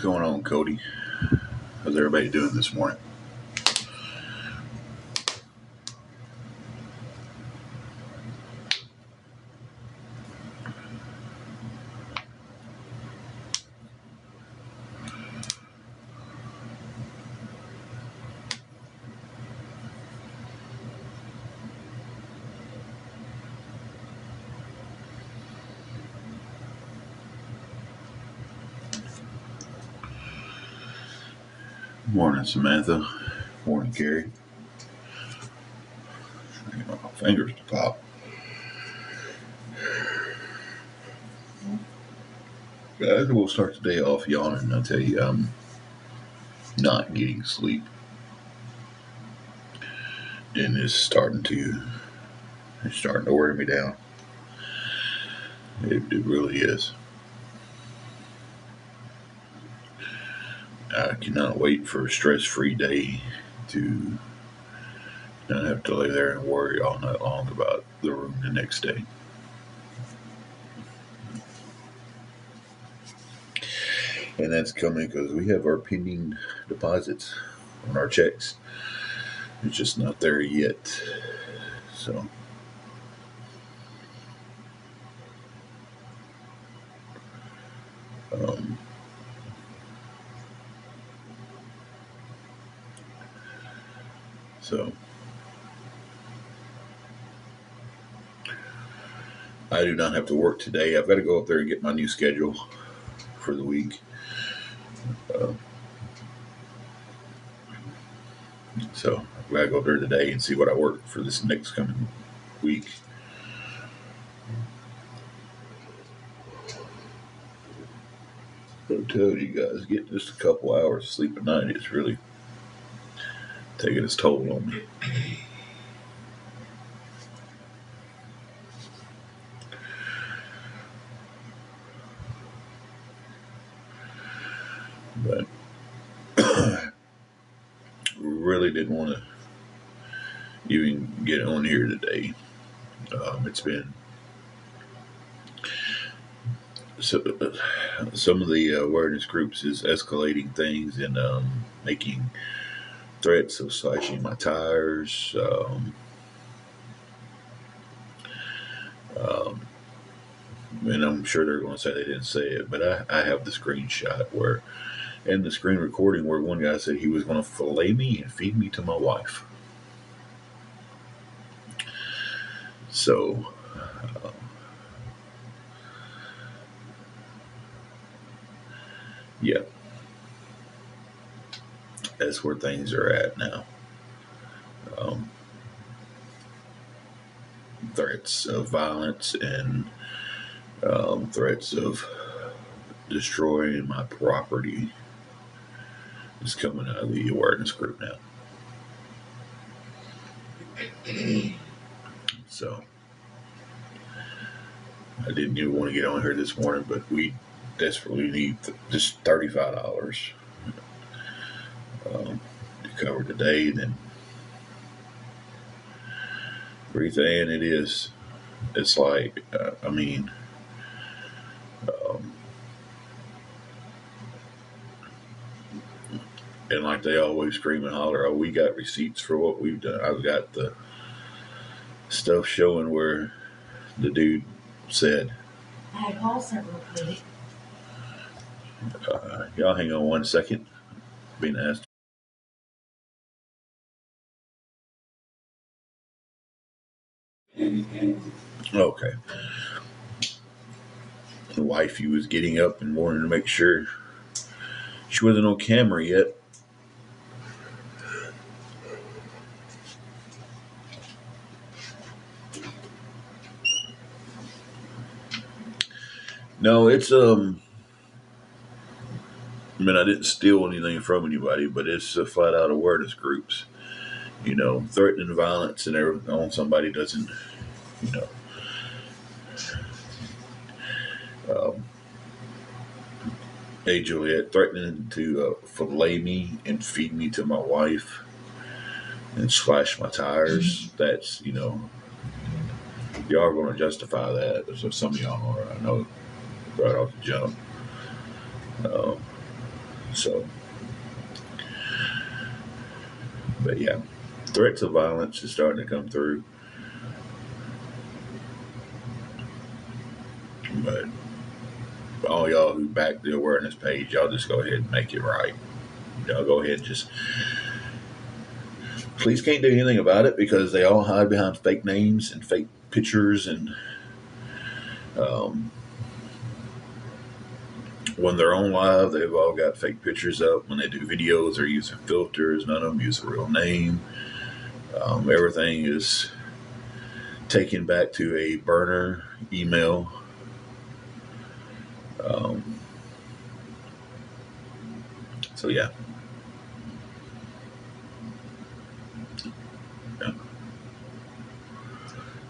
going on, Cody? How's everybody doing this morning? Morning, Samantha. Morning, Carrie. I get my fingers to pop. Guys, we'll start the day off yawning. I'll tell you, I'm not getting sleep. And it's starting to wear me down. It really is. I cannot wait for a stress-free day to not have to lay there and worry all night long about the room the next day. And that's coming because we have our pending deposits on our checks. It's just not there yet. So I do not have to work today. I've got to go up there and get my new schedule for the week. So I've got to go up there today and see what I work for this next coming week. I told you guys, getting just a couple hours of sleep a night is really taking its toll on me. But really didn't want to even get on here today. It's been some of the awareness groups is escalating things and making threats of slashing my tires. And I'm sure they're going to say they didn't say it, but I have the screenshot and the screen recording where one guy said he was going to fillet me and feed me to my wife. So, yeah, that's where things are at now. Threats of violence and threats of destroying my property is coming out of the awareness group now. So I didn't even want to get on here this morning, but we desperately need just $35 to cover today. Then everything it is, it's like, and like they always scream and holler, oh, we got receipts for what we've done. I've got the stuff showing where the dude said, I call several quick. Y'all hang on 1 second. Being asked. Okay. The wifey was getting up and wanted to make sure she wasn't on camera yet. No, it's I didn't steal anything from anybody, but it's flat out awareness groups. Threatening violence and everything on somebody doesn't, Hey Juliet, threatening to fillet me and feed me to my wife and slash my tires. That's, y'all are going to justify that. So some of y'all are, I know, right off the jump. So, but yeah, threats of violence is starting to come through. But all y'all who back the awareness page, y'all just go ahead and make it right. Y'all go ahead and just. Police can't do anything about it because they all hide behind fake names and fake pictures, and um, when they're on live, they've all got fake pictures up. When they do videos, they're using filters. None of them use a real name. Everything is taken back to a burner email. Um, so yeah. Yeah.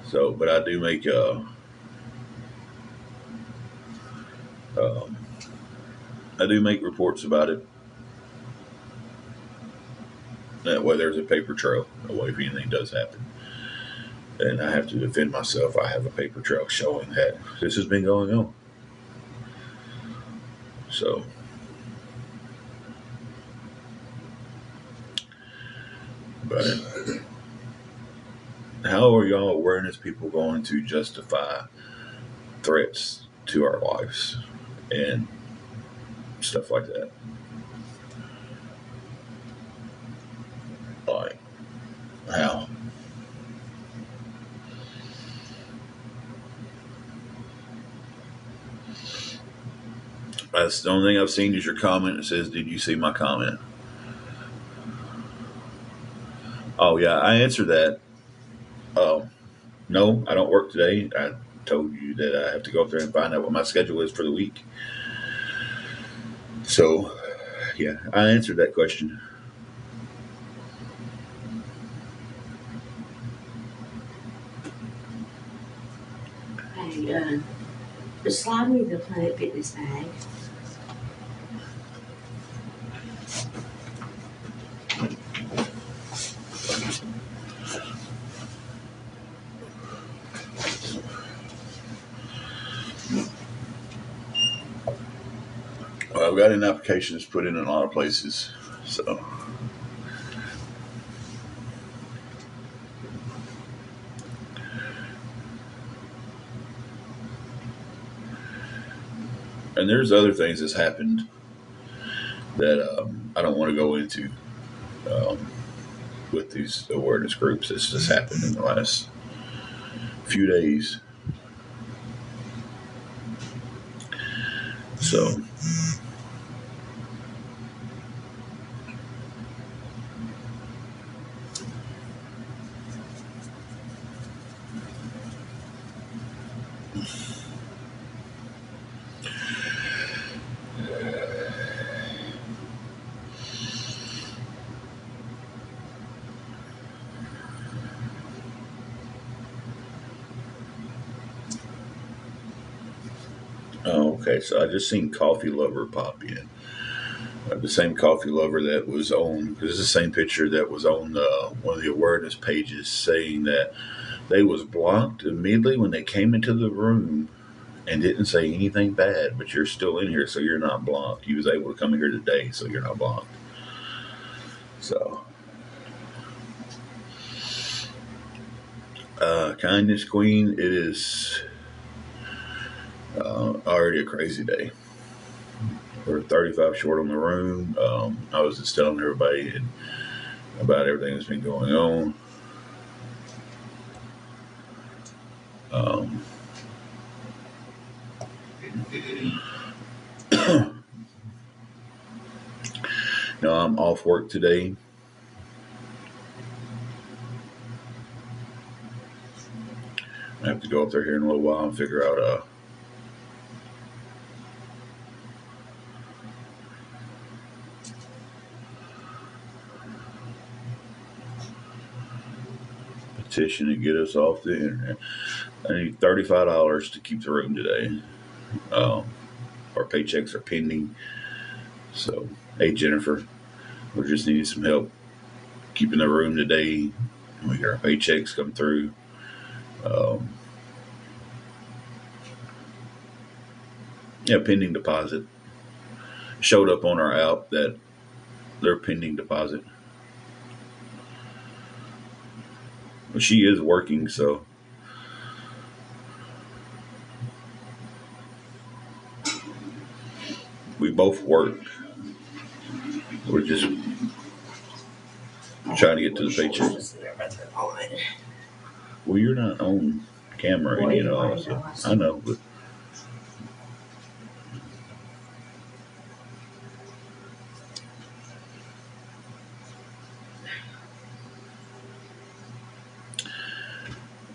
So, but I do make um, I do make reports about it. That way, there's a paper trail. That way, if anything does happen, and I have to defend myself, I have a paper trail showing that this has been going on. So, but how are y'all awareness people going to justify threats to our lives and stuff like that? Like, how? That's the only thing I've seen is your comment that says, "Did you see my comment?" Oh yeah, I answered that. No, I don't work today. I told you that I have to go up there and find out what my schedule is for the week. So, yeah, I answered that question. Hey, slide me the Planet Fitness bag. Well, I've got an application that's put in a lot of places. So, and there's other things that's happened that I don't want to go into um, with these awareness groups. It's just happened in the last few days. So, okay, so I just seen Coffee Lover pop in. The same Coffee Lover that was on, because it's the same picture that was on one of the awareness pages saying that they was blocked immediately when they came into the room and didn't say anything bad, but you're still in here, so you're not blocked. You was able to come in here today, so you're not blocked. So, Kindness Queen, it is already a crazy day. We're 35 short on the room. I was just telling everybody about everything that's been going on. Um, no, I'm off work today. I have to go up there here in a little while and figure out petition to get us off the internet. I need $35 to keep the room today. Um, our paychecks are pending. So, hey, Jennifer, we just needed some help keeping the room today. We got our paychecks come through. Um, yeah, pending deposit. showed up on our app that they're pending deposit. But she is working, so we both work. We're just trying to get to the paycheck. Well, you're not on camera, and you know, so I know, but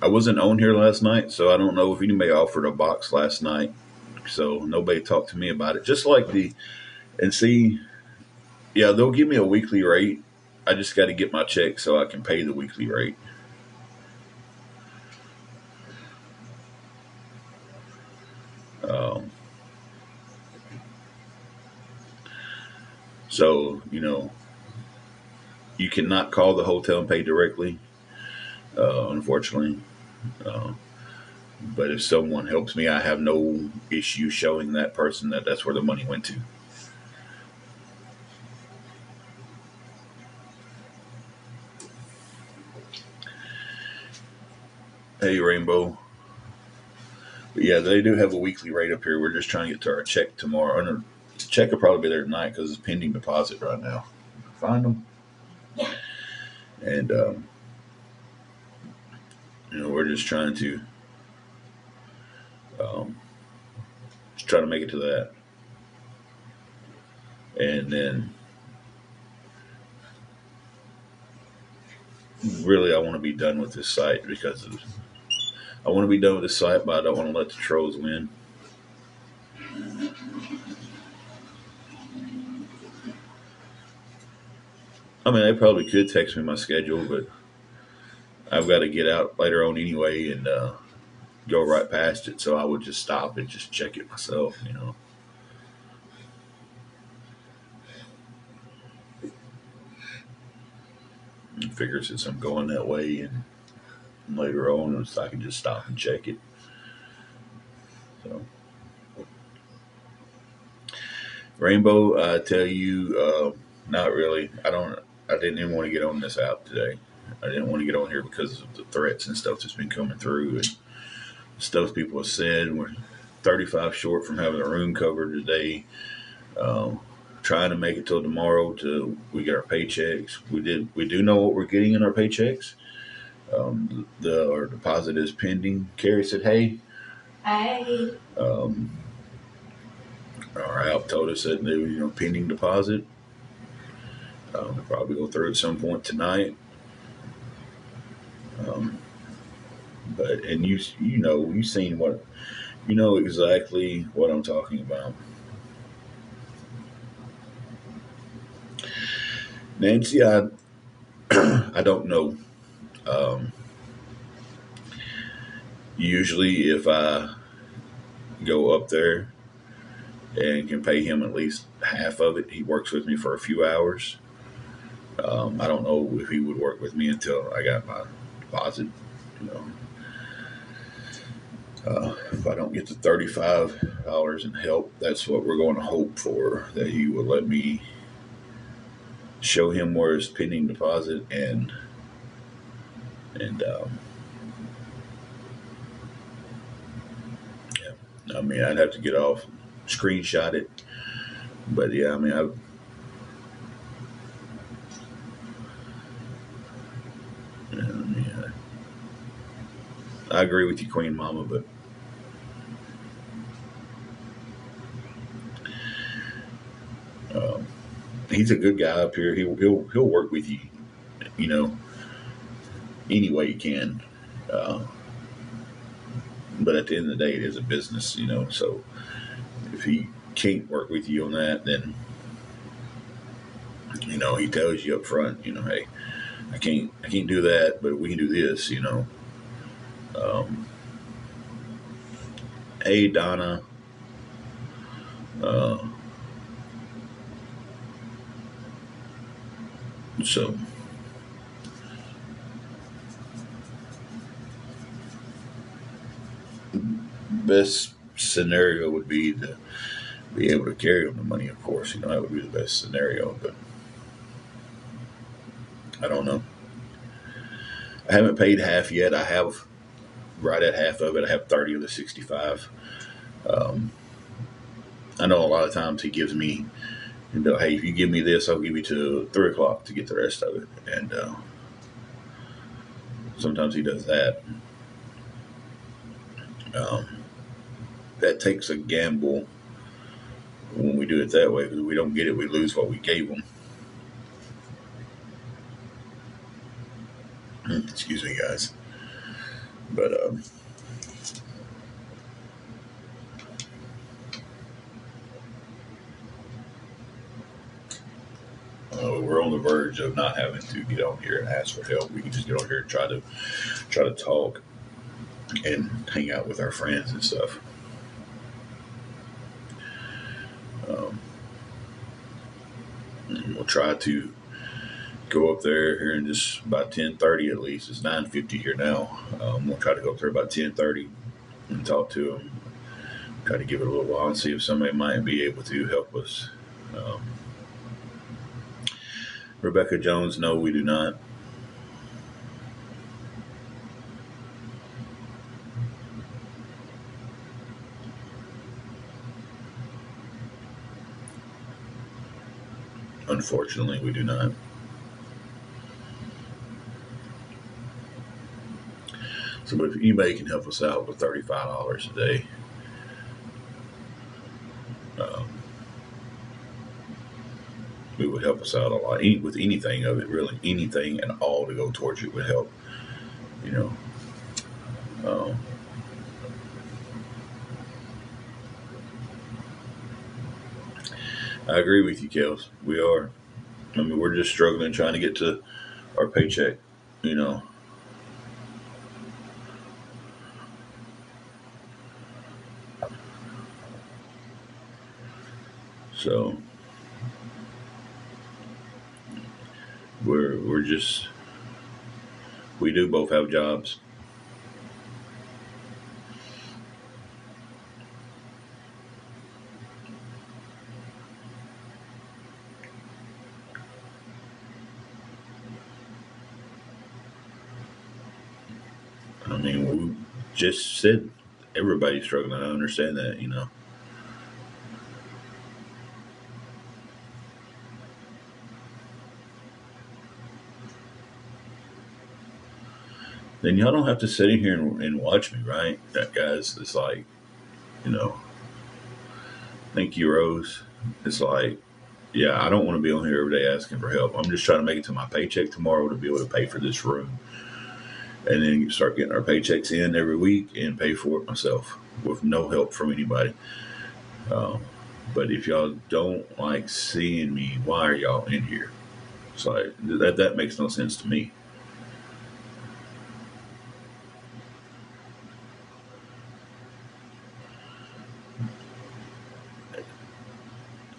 I wasn't on here last night, so I don't know if anybody offered a box last night. So nobody talked to me about it. Just like and see, yeah, they'll give me a weekly rate. I just got to get my check so I can pay the weekly rate. Um, so, you know, you cannot call the hotel and pay directly, unfortunately. Uh, but if someone helps me, I have no issue showing that person that that's where the money went to. Hey, Rainbow. But yeah, they do have a weekly rate up here. We're just trying to get to our check tomorrow. And the check will probably be there tonight because it's pending deposit right now. Find them. Yeah. And, you know, we're just trying to um, make it to that. And then really I want to be done with this site because I want to be done with this site, but I don't want to let the trolls win. I mean, they probably could text me my schedule, but I've got to get out later on anyway and go right past it. So I would just stop and just check it myself, you know. And figure since I'm going that way and later on, so I can just stop and check it. So, Rainbow, I tell you, not really. I didn't even want to get on this app today. I didn't want to get on here because of the threats and stuff that's been coming through and stuff people have said. We're 35 short from having a room covered today. Um, Trying to make it till tomorrow till we get our paychecks. We do know what we're getting in our paychecks. Our deposit is pending. Carrie said, "Hey." Hey. Our app told us that they were, pending deposit. We'll probably go through at some point tonight. Um, and you've seen what, you know exactly what I'm talking about. Nancy, I don't know. Um, Usually, if I go up there and can pay him at least half of it, he works with me for a few hours. I don't know if he would work with me until I got my deposit. You know, if I don't get the $35 in help, that's what we're going to hope for. That he will let me show him where his pending deposit and yeah. I mean, I'd have to get off, screenshot it, but yeah, I mean, I agree with you, Queen Mama, but um, he's a good guy up here. He'll work with you, you know, any way he can. Uh, but at the end of the day, it is a business, you know. So if he can't work with you on that, then he tells you up front, hey, I can't do that, but we can do this, Um, hey, Donna. Uh, so best scenario would be to be able to carry them the money, of course. That would be the best scenario, but I don't know. I haven't paid half yet. I have right at half of it. I have 30 of the 65. Um, I know a lot of times he gives me, hey, if you give me this, I'll give you to 3 o'clock to get the rest of it. And sometimes he does that. Um, that takes a gamble when we do it that way because we don't get it, we lose what we gave them. Excuse me, guys. But we're on the verge of not having to get on here and ask for help. We can just get on here and try to talk and hang out with our friends and stuff. Um, we'll try to go up there here in just about 10:30 at least. It's 9:50 here now. We'll try to go up there about 10:30 and talk to them. Try to give it a little while and see if somebody might be able to help us. Um, Rebecca Jones, no, we do not. Unfortunately, we do not. So, but if anybody can help us out with $35 a day, um, it would help us out a lot. With anything of it, really, anything and all to go towards it would help. You know, um, I agree with you, Kels. We are. I mean, we're just struggling trying to get to our paycheck. You know, so we're just we do both have jobs. I mean, we just said everybody's struggling. I understand that. Then y'all don't have to sit in here and watch me, right? That guys, it's like, you know, thank you, Rose. It's like, yeah, I don't want to be on here every day asking for help. I'm just trying to make it to my paycheck tomorrow to be able to pay for this room, and then start getting our paychecks in every week and pay for it myself with no help from anybody. Um, but if y'all don't like seeing me, why are y'all in here? It's like that makes no sense to me.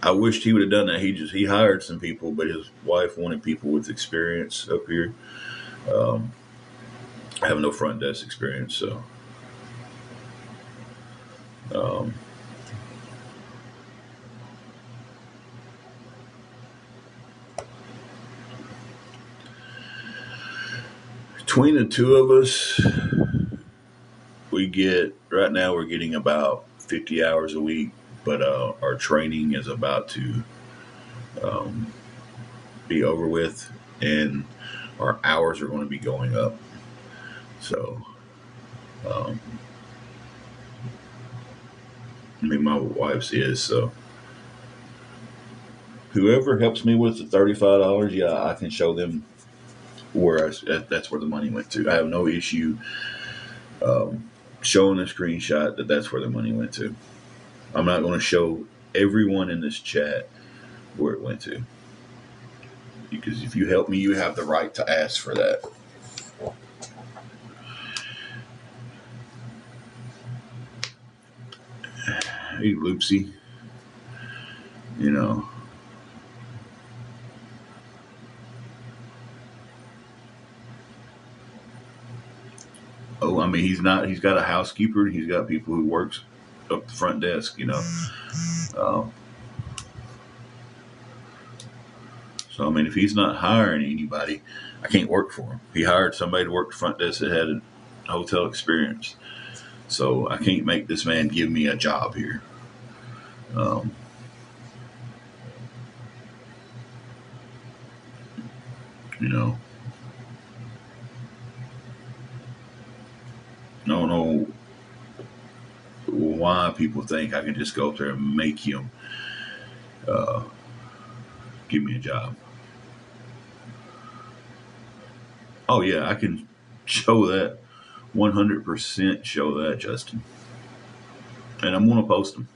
I wished he would have done that. He hired some people, but his wife wanted people with experience up here. Um, I have no front desk experience, so um, between the two of us, we get right now we're getting about 50 hours a week, but our training is about to um, be over with, and our hours are going to be going up. So, um, I mean, my wife's is so. Whoever helps me with the $35, yeah, I can show them that's where the money went to. I have no issue um, showing a screenshot that's where the money went to. I'm not going to show everyone in this chat where it went to, because if you help me, you have the right to ask for that. Hey, Loopsy, you know. Oh, I mean, he's not. He's got a housekeeper. He's got people who works up the front desk. Uh, so I mean, if he's not hiring anybody, I can't work for him. He hired somebody to work the front desk that had a hotel experience. So I can't make this man give me a job here. Um, you know, I don't know why people think I can just go up there and make him uh, give me a job. Oh yeah, I can show that 100% show that, Justin, and I'm gonna post them.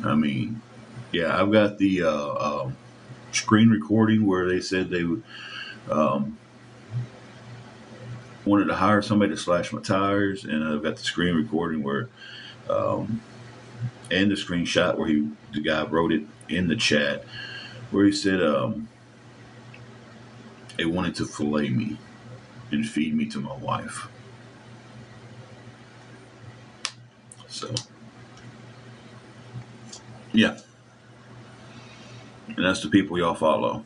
I mean, yeah, I've got the screen recording where they said they um, wanted to hire somebody to slash my tires, and I've got the screen recording where um, and the screenshot where the guy wrote it in the chat where he said they wanted to fillet me and feed me to my wife. So yeah, and that's the people y'all follow,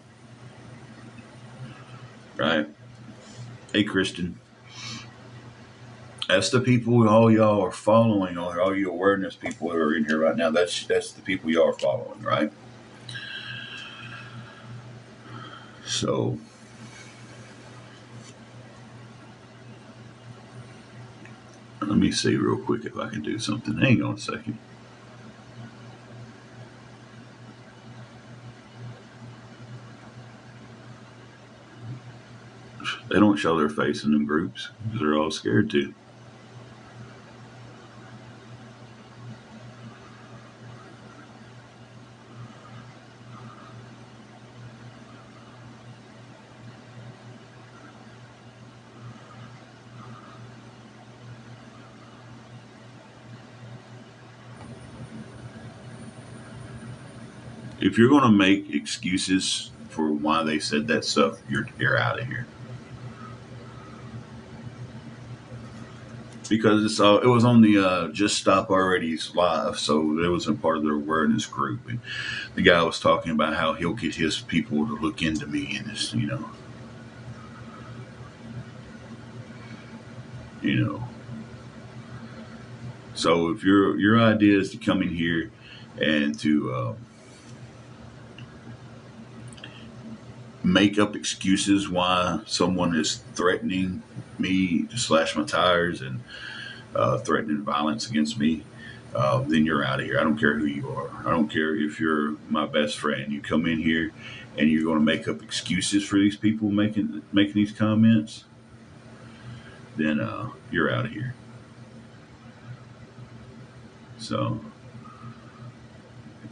right? Hey, Kristen, that's the people all y'all are following, or all you awareness people who are in here right now. That's the people y'all are following, right? So let me see real quick if I can do something. Hang on a second. They don't show their face in them groups because they're all scared to. If you're going to make excuses for why they said that stuff, you're out of here. Because it was on the Just Stop Already's live, so it was a part of their awareness group, and the guy was talking about how he'll get his people to look into me, and it's, you know. So if your idea is to come in here and to make up excuses why someone is threatening me to slash my tires and threatening violence against me, then you're out of here. I don't care who you are. I don't care if you're my best friend. You come in here and you're going to make up excuses for these people making these comments, then you're out of here. So,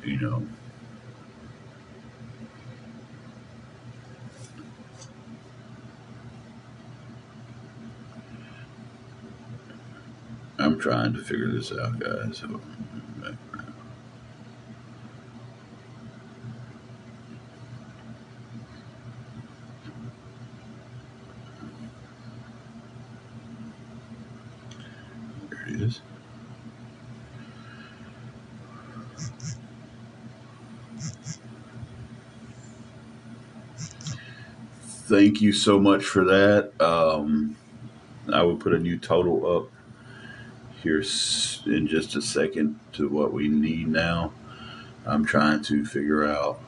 you know, I'm trying to figure this out, guys. So, there it is. Thank you so much for that. I will put a new total up here in just a second to what we need now. I'm trying to figure out.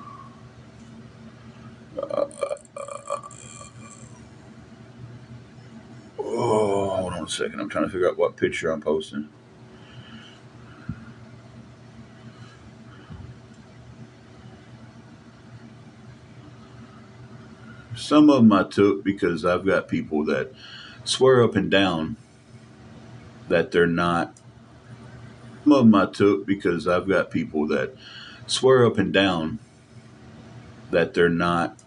Uh, oh, hold on a second. I'm trying to figure out what picture I'm posting. Some of them I took because I've got people that swear up and down that they're not. Some of them I took because I've got people that swear up and down that they're not.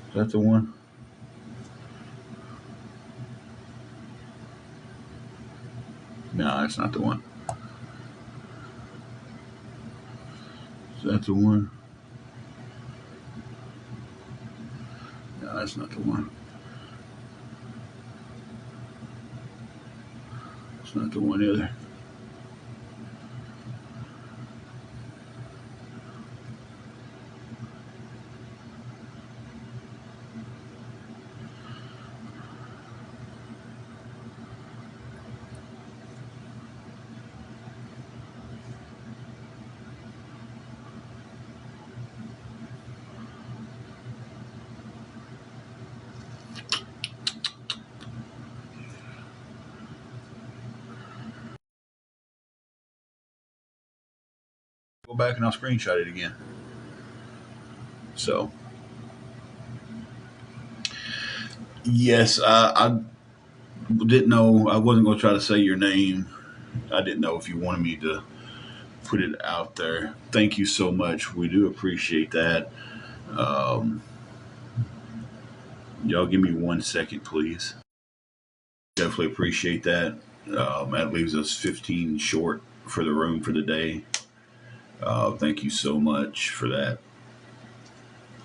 Is that the one? No, that's not the one. that the one? No, that's not the one. It's not the one either. Go back and I'll screenshot it again. So, yes, I didn't know. I wasn't going to try to say your name. I didn't know if you wanted me to put it out there. Thank you so much. We do appreciate that. Um, y'all give me 1 second, please. Definitely appreciate that. That leaves us 15 short for the room for the day. Thank you so much for that.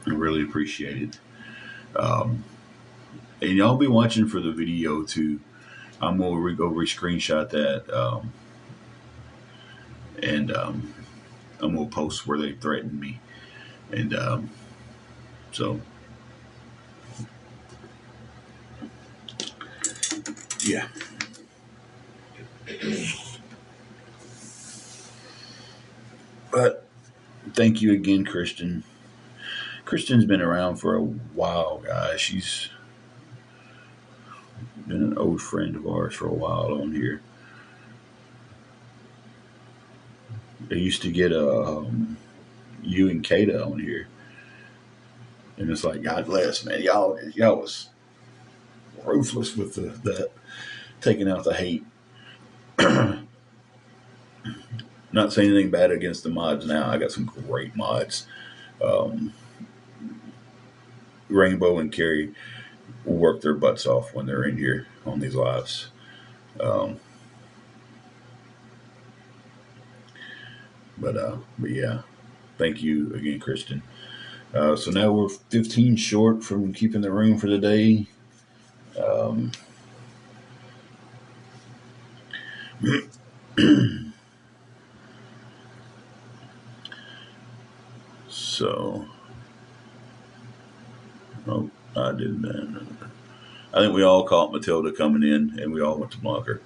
I really appreciate it. Um, and y'all be watching for the video too. I'm gonna go re-screenshot that, and I'm gonna post where they threatened me, and so yeah. But thank you again, Kristen. Kristen's been around for a while, guys. She's been an old friend of ours for a while on here. I used to get you and Kata on here, and it's like, God bless, man. Y'all was ruthless with that taking out the hate. Not saying anything bad against the mods now. I got some great mods. Um, Rainbow and Carrie will work their butts off when they're in here on these lives. Um, but yeah, thank you again, Kristen. So now we're 15 short from keeping the room for the day. Um, so, oh, I did that. I think we all caught Matilda coming in, and we all went to block her.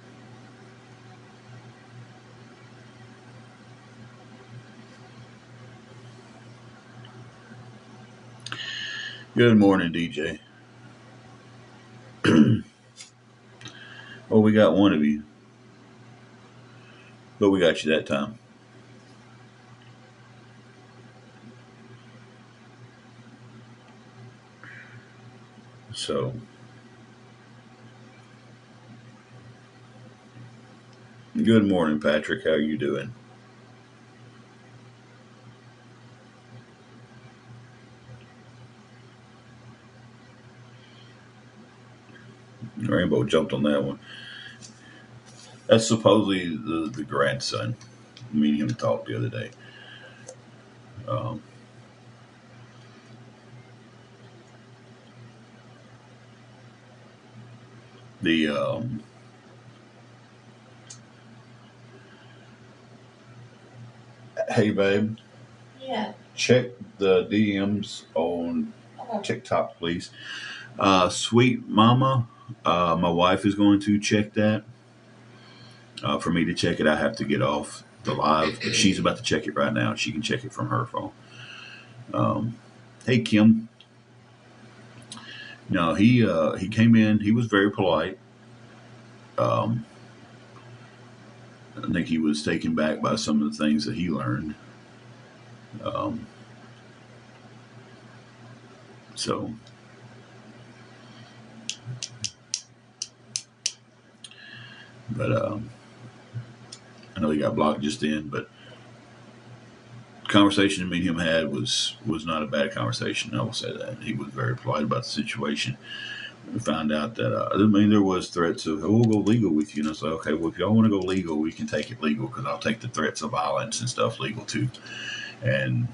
Good morning, DJ. Oh, we got one of you, but we got you that time. So, good morning, Patrick. How are you doing? Rainbow jumped on that one. That's supposedly the grandson. Me and him talked the other day. Um, the Hey, babe. Yeah. Check the DMs on TikTok, please. Sweet Mama, my wife is going to check that. For me to check it, I have to get off the live. But she's about to check it right now. She can check it from her phone. Um, hey, Kim. No, he came in. He was very polite. Um, I think he was taken back by some of the things that he learned. Um, so, but I know he got blocked just then. But the conversation me and him had was not a bad conversation. I will say that he was very polite about the situation. We found out that there was threats of, oh, we'll go legal with you, and I was like, okay, well, if y'all want to go legal, we can take it legal because I'll take the threats of violence and stuff legal too. And,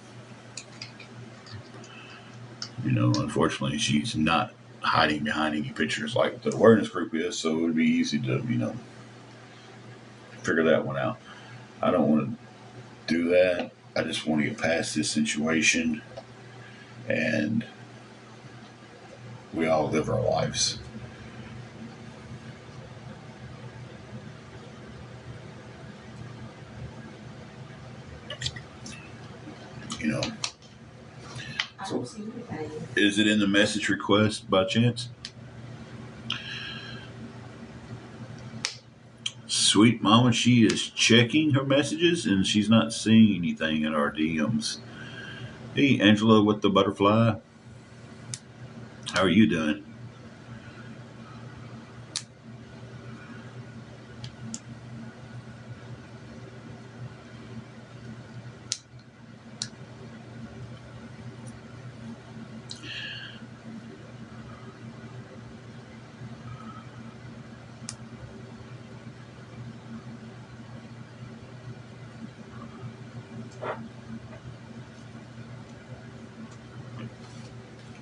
unfortunately, she's not hiding behind any pictures like the awareness group is, so it would be easy to, figure that one out. I don't want to do that. I just want to get past this situation and we all live our lives. I don't see anything. Is it in the message request by chance? Sweet mama, she is checking her messages and she's not seeing anything in our DMs. Hey, Angela with the butterfly. How are you doing?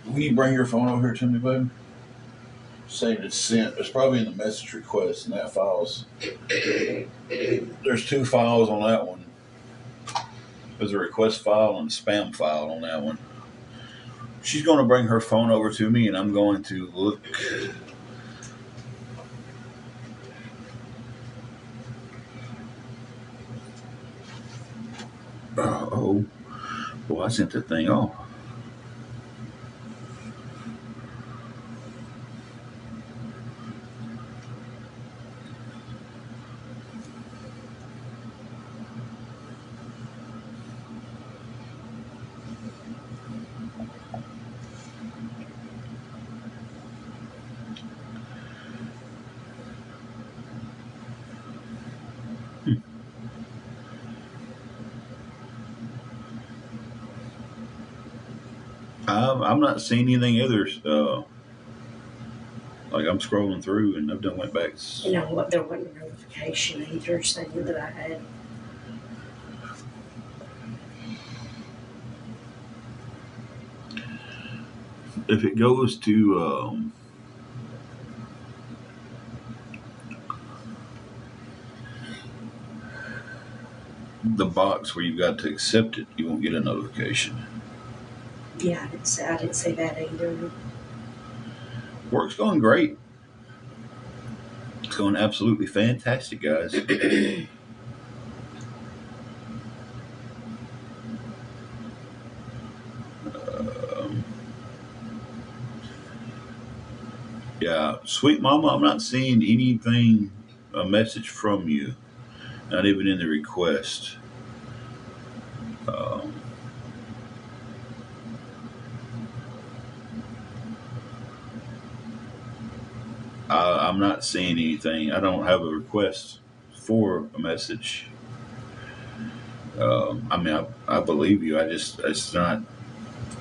Will you bring your phone over here to me, baby? Say it's sent. It's probably in the message request, and that file's. There's two files on that one. There's a request file and a spam file on that one. She's going to bring her phone over to me, and I'm going to look. Oh, well, I sent the thing off. I'm not seeing anything either. Like I'm scrolling through and I've done went back. There wasn't a notification either saying that I had. If it goes to the box where you've got to accept it, you won't get a notification. Yeah, I didn't say that either. Work's going great. It's going absolutely fantastic, guys. Yeah, sweet mama, I'm not seeing anything, a message from you, not even in the request. I'm not seeing anything. I don't have a request for a message. I believe you. It's not.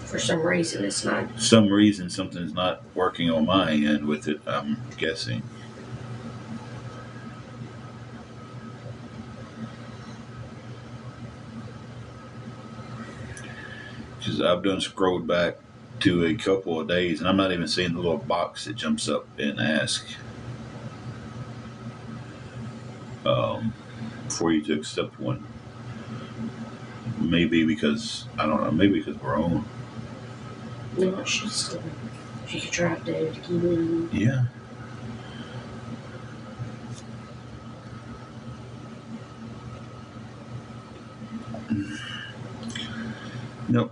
For some reason, it's not. Some reason something's not working on my end with it, I'm guessing. Because I've done scrolled back to a couple of days and I'm not even seeing the little box that jumps up and asks for you to accept one. Maybe because, I don't know, maybe because we're on. No, it should still. You could try to do it again. Yeah.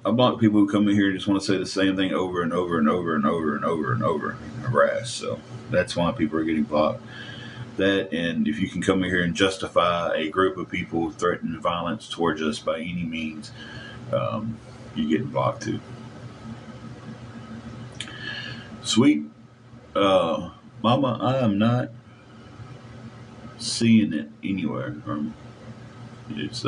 I block people who come in here and just want to say the same thing over and over and over and over and over and over and harass. So that's why people are getting blocked. That, and if you can come in here and justify a group of people threatening violence towards us by any means, you're getting blocked too. Sweet mama, I am not seeing it anywhere. It's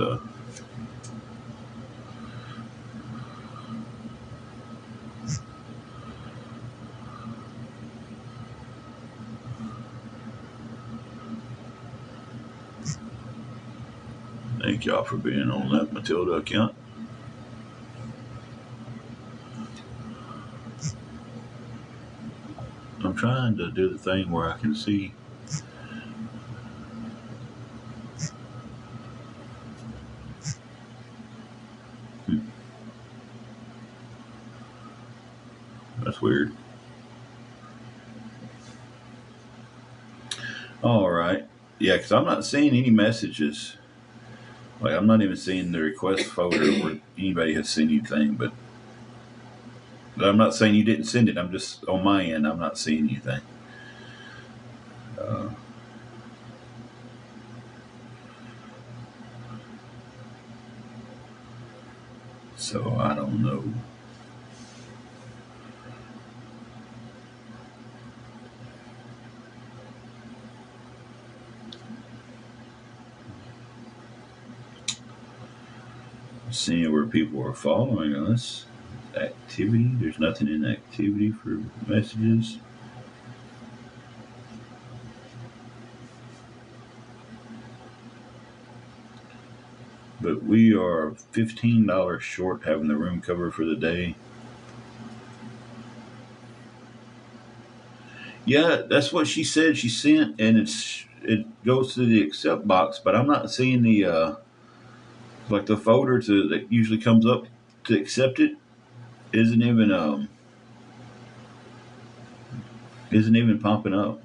thank y'all for being on that Matilda account. trying to do the thing where I can see. That's weird. All right. Yeah, because I'm not seeing any messages. Like, I'm not even seeing the request folder where anybody has seen anything, but I'm not saying you didn't send it. I'm just, on my end, I'm not seeing anything. Uh, so I don't know. Seeing where people are following us. Activity. There's nothing in activity for messages. But we are $15 short having the room covered for the day. Yeah, that's what she said. She sent, and it goes to the accept box, but I'm not seeing the like the folder that usually comes up to accept it isn't even popping up.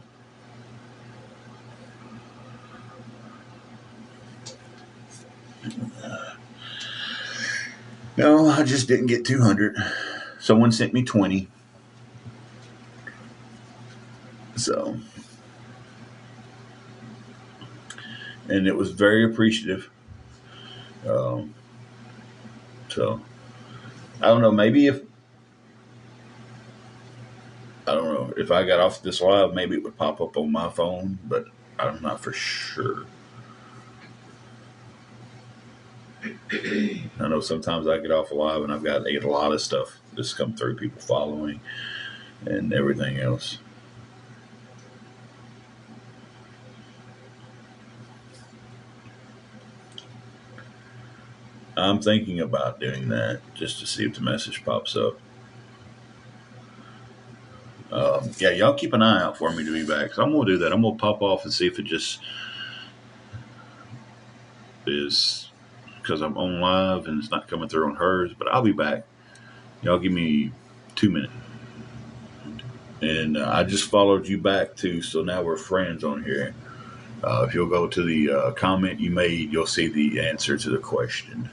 No, I just didn't get 200. Someone sent me 20. So, and it was very appreciative. Um, so, I don't know. Maybe if I don't know if I got off this live, maybe it would pop up on my phone, but I'm not for sure. I know sometimes I get off live and I've got a lot of stuff just come through, people following and everything else. I'm thinking about doing that just to see if the message pops up. Yeah, y'all keep an eye out for me to be back. So I'm gonna do that. I'm gonna pop off and see if it just is because I'm on live and it's not coming through on hers. But I'll be back. Y'all give me 2 minutes. And I just followed you back too, so now we're friends on here. If you'll go to the comment you made, you'll see the answer to the question.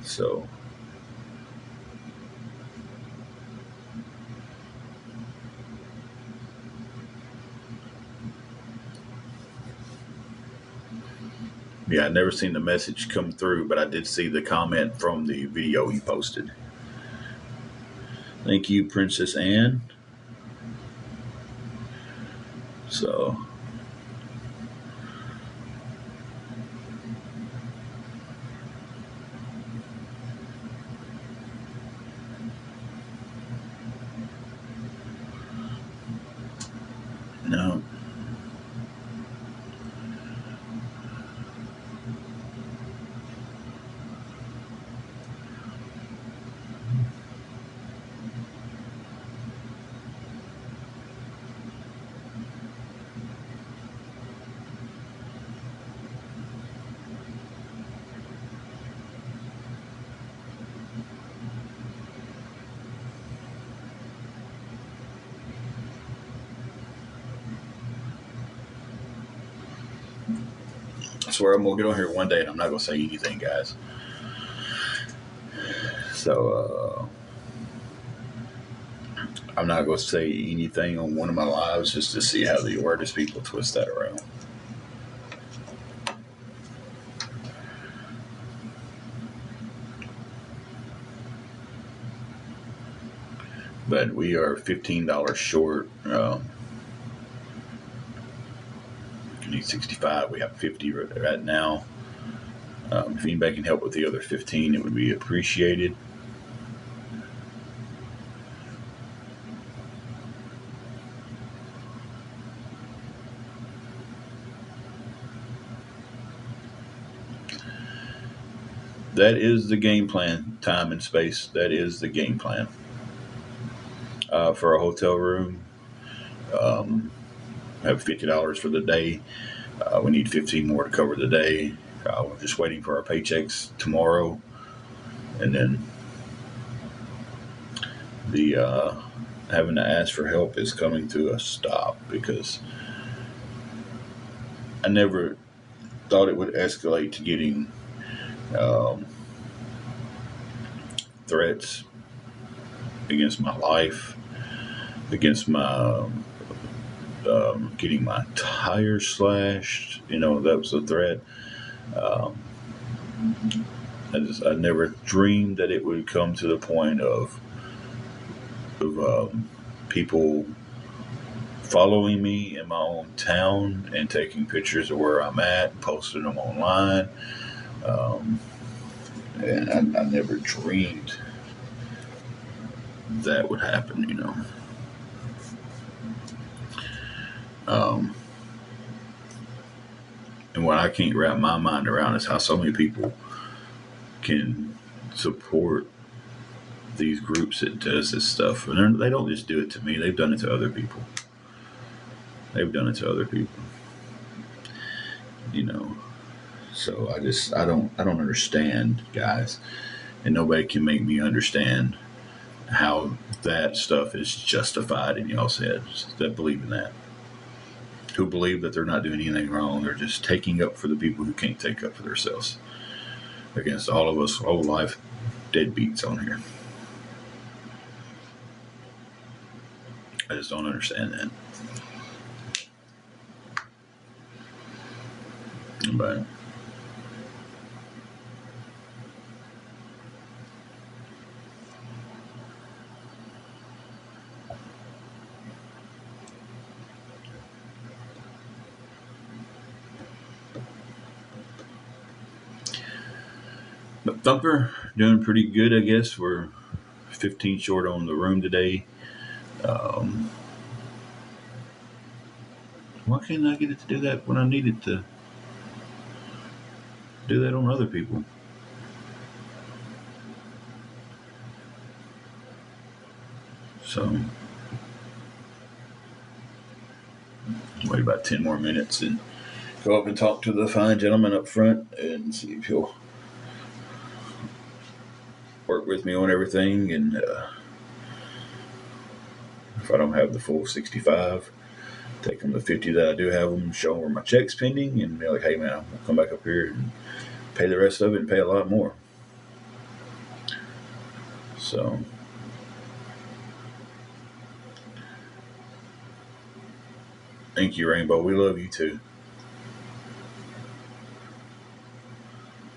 So, yeah, I never seen the message come through, but I did see the comment from the video he posted. Thank you, Princess Anne. So, no. I swear I'm gonna get on here one day and I'm not gonna say anything, guys. So I'm not gonna say anything on one of my lives just to see how the awareness people twist that around. But we are $15 short. We need 65. We have 50 right now. If anybody can help with the other 15, it would be appreciated. That is the game plan. Time and space. That is the game plan. For a hotel room, I have $50 for the day. We need 15 more to cover the day. We're just waiting for our paychecks tomorrow, and then the having to ask for help is coming to a stop because I never thought it would escalate to getting um, threats against my life, against my getting my tires slashed. That was a threat. Um, I never dreamed that it would come to the point of people following me in my own town and taking pictures of where I'm at, posting them online. Um, and I never dreamed that would happen. Um, and what I can't wrap my mind around is how so many people can support these groups that does this stuff. And they don't just do it to me. They've done it to other people. So I don't understand, guys. And nobody can make me understand how that stuff is justified in y'all's heads that believe in that. Who believe that they're not doing anything wrong. They're just taking up for the people who can't take up for themselves. Against all of us old life deadbeats on here. I just don't understand that. But Thumper doing pretty good, I guess. We're 15 short on the room today. Why can't I get it to do that when I need it to do that on other people? So, wait about 10 more minutes and go up and talk to the fine gentleman up front and see if he'll work with me on everything. And if I don't have the full 65, take them the 50 that I do have them, show them where my check's pending, and be like, hey, man, I'm going to come back up here and pay the rest of it and pay a lot more. So, thank you, Rainbow. We love you too.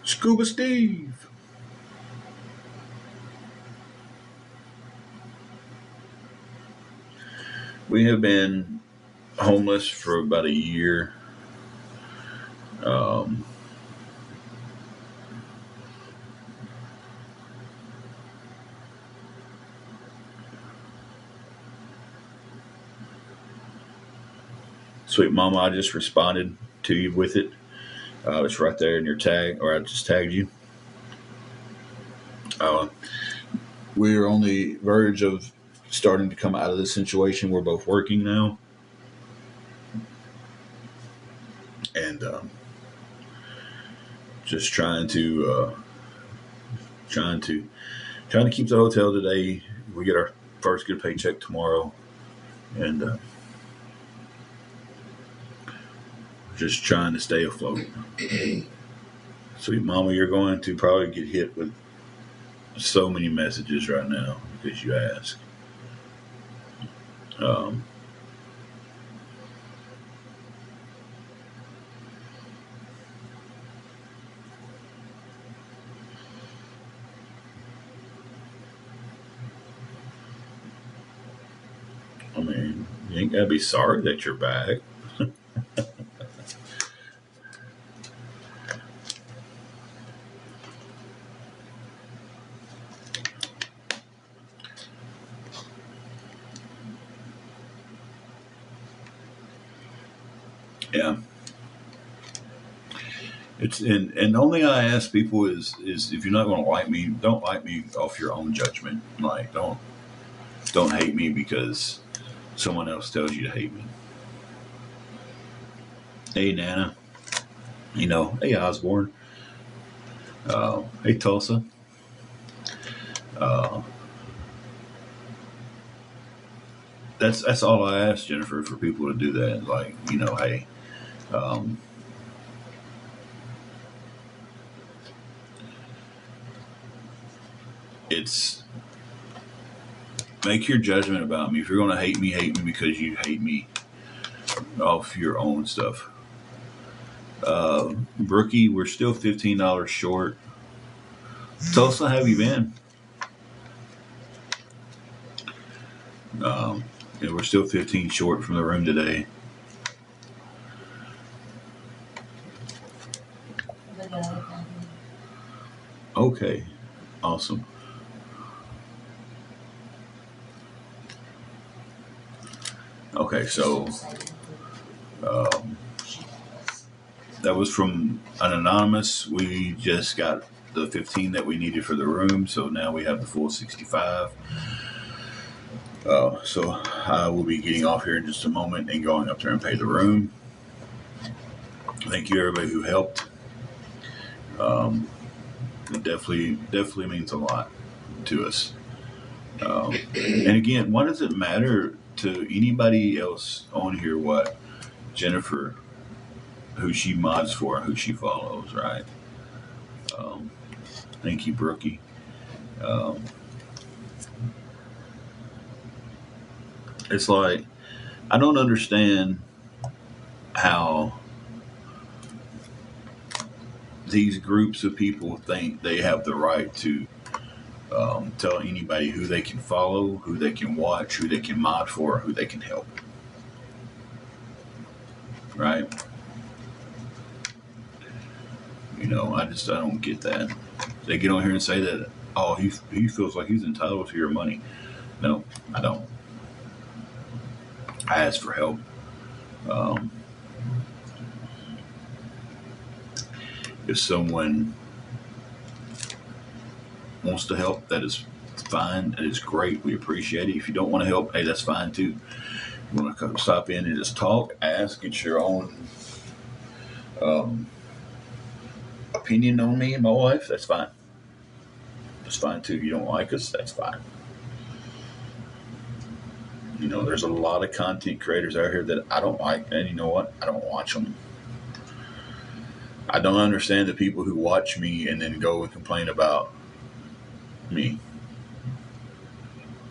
Scuba Steve. We have been homeless for about a year. Sweet Mama, I just responded to you with it. It's right there in your tag, or I just tagged you. We're on the verge of starting to come out of this situation. We're both working now. And just trying to keep the hotel today. We get our first good paycheck tomorrow, and just trying to stay afloat. Sweet Mama, you're going to probably get hit with so many messages right now because you asked. I mean, you ain't gotta be sorry that you're back. Yeah. It's and the only thing I ask people is if you're not going to like me, don't like me off your own judgment. Like don't hate me because someone else tells you to hate me. Hey, Nana. Hey, Osborne. Hey, Tulsa. Uh, that's all I ask, Jennifer, for people to do that. Like, hey, um, it's make your judgment about me. If you're going to hate me because you hate me off your own stuff. Brookie, we're still $15 short. Tulsa, how have you been? Yeah, we're still 15 short from the room today. Okay, awesome. Okay, so um, that was from an anonymous. We just got the 15 that we needed for the room, so now we have the full 65. So I will be getting off here in just a moment and going up there and pay the room. Thank you, everybody who helped. It definitely means a lot to us. And again, why does it matter to anybody else on here what Jennifer, who she mods for, who she follows, right? Um, Thank you, Brookie. Um, it's like I don't understand how these groups of people think they have the right to tell anybody who they can follow, who they can watch, who they can mod for, who they can help. Right? I don't get that. They get on here and say that, oh, he feels like he's entitled to your money. No, I don't. I ask for help. Um, if someone wants to help, that is fine. That is great. We appreciate it. If you don't want to help, hey, that's fine too. You want to come stop in and just talk, ask, get your own um, opinion on me and my wife, that's fine. That's fine too. You don't like us, that's fine. There's a lot of content creators out here that I don't like, and you know what? I don't watch them. I don't understand the people who watch me and then go and complain about me.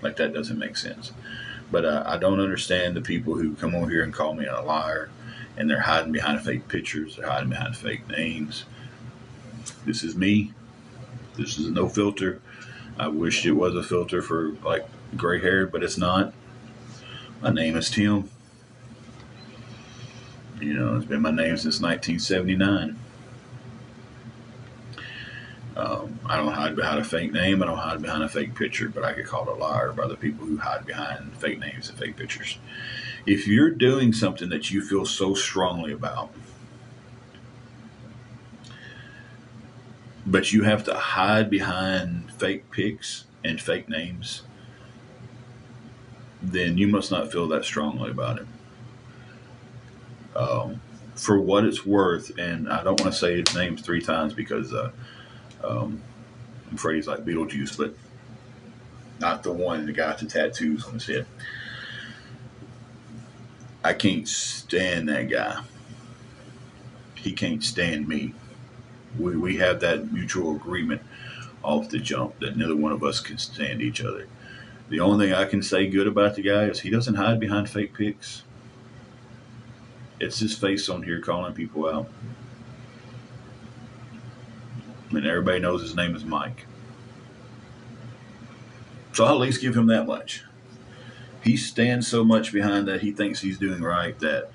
Like, that doesn't make sense. But I don't understand the people who come over here and call me a liar, and they're hiding behind fake pictures, they're hiding behind fake names. This is me. This is no filter. I wished it was a filter for like gray hair, but it's not. My name is Tim. It's been my name since 1979. I don't hide behind a fake name. I don't hide behind a fake picture, but I get called a liar by the people who hide behind fake names and fake pictures. If you're doing something that you feel so strongly about, but you have to hide behind fake pics and fake names, then you must not feel that strongly about it. For what it's worth, and I don't want to say his name 3 times because I'm afraid he's like Beetlejuice, but not the one, the guy with the tattoos on his head. I can't stand that guy. He can't stand me. We have that mutual agreement off the jump that neither one of us can stand each other. The only thing I can say good about the guy is he doesn't hide behind fake pics. It's his face on here calling people out. And everybody knows his name is Mike. So I'll at least give him that much. He stands so much behind that he thinks he's doing right that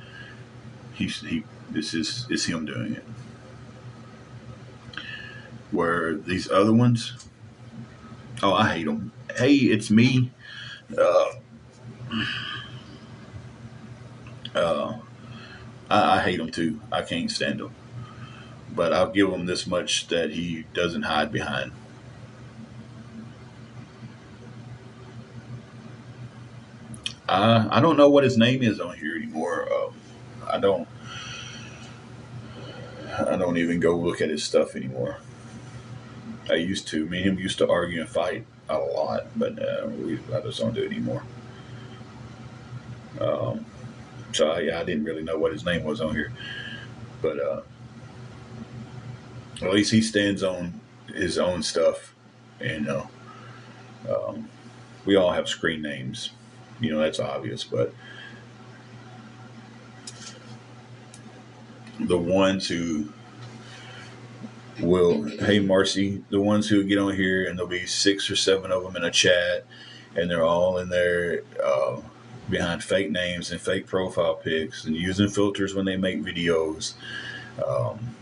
it's him doing it. Where these other ones, oh, I hate them. Hey, it's me. Uh, uh, I hate him too. I can't stand him. But I'll give him this much that he doesn't hide behind. I don't know what his name is on here anymore. I don't I don't even go look at his stuff anymore. I used to. Me and him used to argue and fight a lot, but I just don't do it anymore. Um, so yeah, I didn't really know what his name was on here, but at least he stands on his own stuff, and um, we all have screen names. That's obvious, but the ones who will, hey Marcy, the ones who get on here and there'll be 6 or 7 of them in a chat, and they're all in there behind fake names and fake profile pics and using filters when they make videos. Um,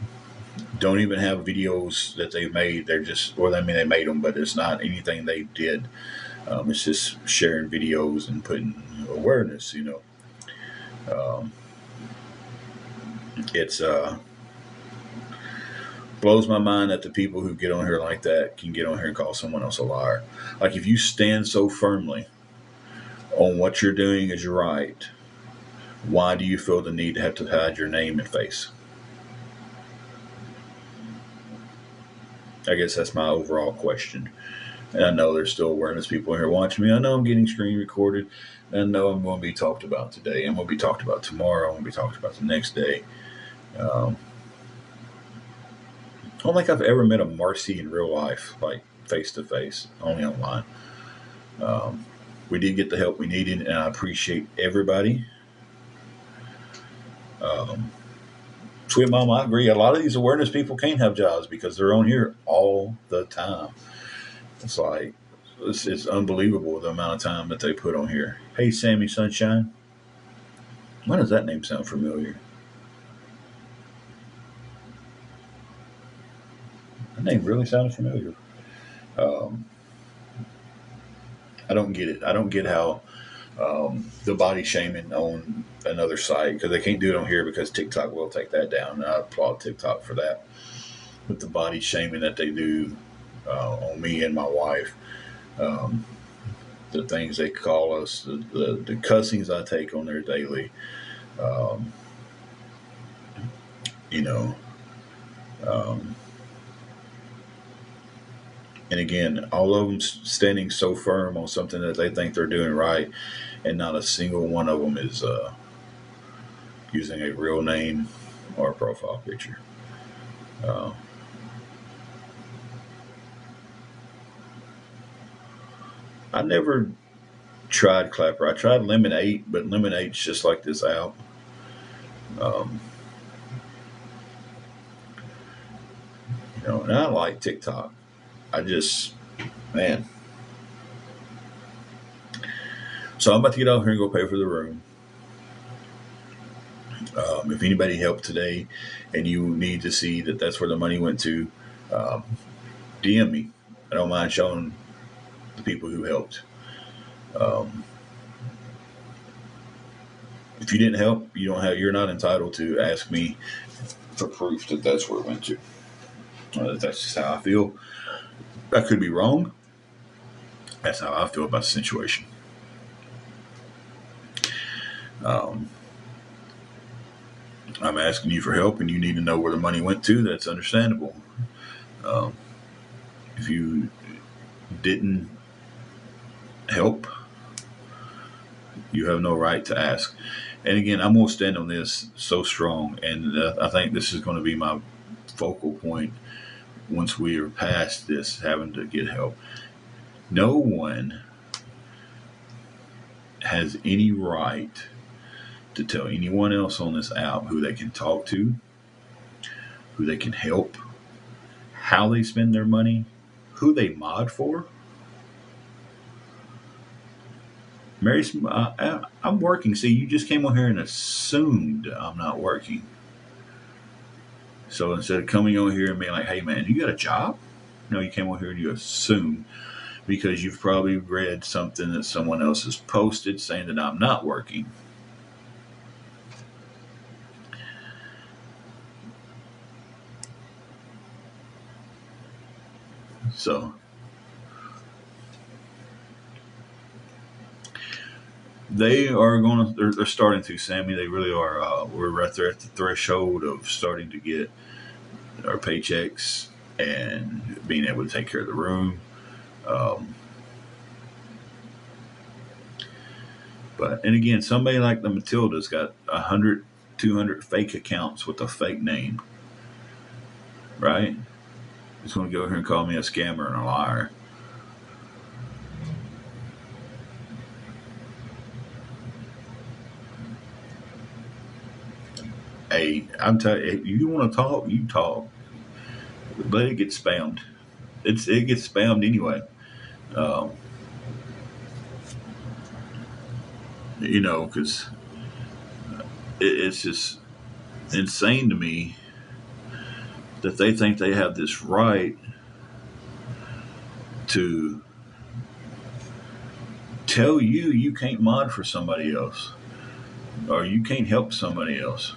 don't even have videos that they made. They're just, well, I mean, they made them, but it's not anything they did. It's just sharing videos and putting awareness. Um, it's blows my mind that the people who get on here like that can get on here and call someone else a liar. Like, if you stand so firmly on what you're doing is right, why do you feel the need to have to hide your name and face? I guess that's my overall question. And I know there's still awareness people in here watching me. I know I'm getting screen recorded. I know I'm going to be talked about today. I'm going to be talked about tomorrow. I'm going to be talked about the next day. Um, I don't think I've ever met a Marcy in real life, like face to face, only online. Um, we did get the help we needed, and I appreciate everybody. Um, Sweet Mom, I agree. A lot of these awareness people can't have jobs because they're on here all the time. It's like, it's unbelievable the amount of time that they put on here. Hey, Sammy Sunshine. Why does that name sound familiar? That name really sounded familiar. Um, I don't get it. I don't get how the body shaming on another site, because they can't do it on here because TikTok will take that down. And I applaud TikTok for that. With the body shaming that they do on me and my wife, um, the things they call us, the cussings I take on there daily, um, you know. Um, and again, all of them standing so firm on something that they think they're doing right, and not a single one of them is using a real name or a profile picture. Uh, I never tried Clapper. I tried Lemonade, but Lemonade's just like this app. Um, and I like TikTok. I just, man. So I'm about to get out here and go pay for the room. If anybody helped today and you need to see that that's where the money went to, um, DM me. I don't mind showing the people who helped. Um, if you didn't help, you're not entitled to ask me for proof that that's where it went to. That's just how I feel. I could be wrong. That's how I feel about the situation. Um, I'm asking you for help, and you need to know where the money went to. That's understandable. Um, if you didn't help, you have no right to ask. And again, I'm going to stand on this so strong, and I think this is going to be my focal point once we are past this having to get help. No one has any right to tell anyone else on this app who they can talk to, who they can help, how they spend their money, who they mod for. Mary, I'm working. See, you just came on here and assumed I'm not working. So instead of coming on here and being like, hey, man, you got a job? No, you came on here and you assume, because you've probably read something that someone else has posted saying that I'm not working. So They are going to. They're starting to, Sammy. They really are. We're right there at the threshold of starting to get our paychecks and being able to take care of the room. Um, but and again, somebody like the Matilda's got 100, 200 fake accounts with a fake name, right? He's going to go here and call me a scammer and a liar. Hey, I'm telling you, if you want to talk, you talk. But it gets spammed. It gets spammed anyway. Um, because it's just insane to me that they think they have this right to tell you can't mod for somebody else or you can't help somebody else.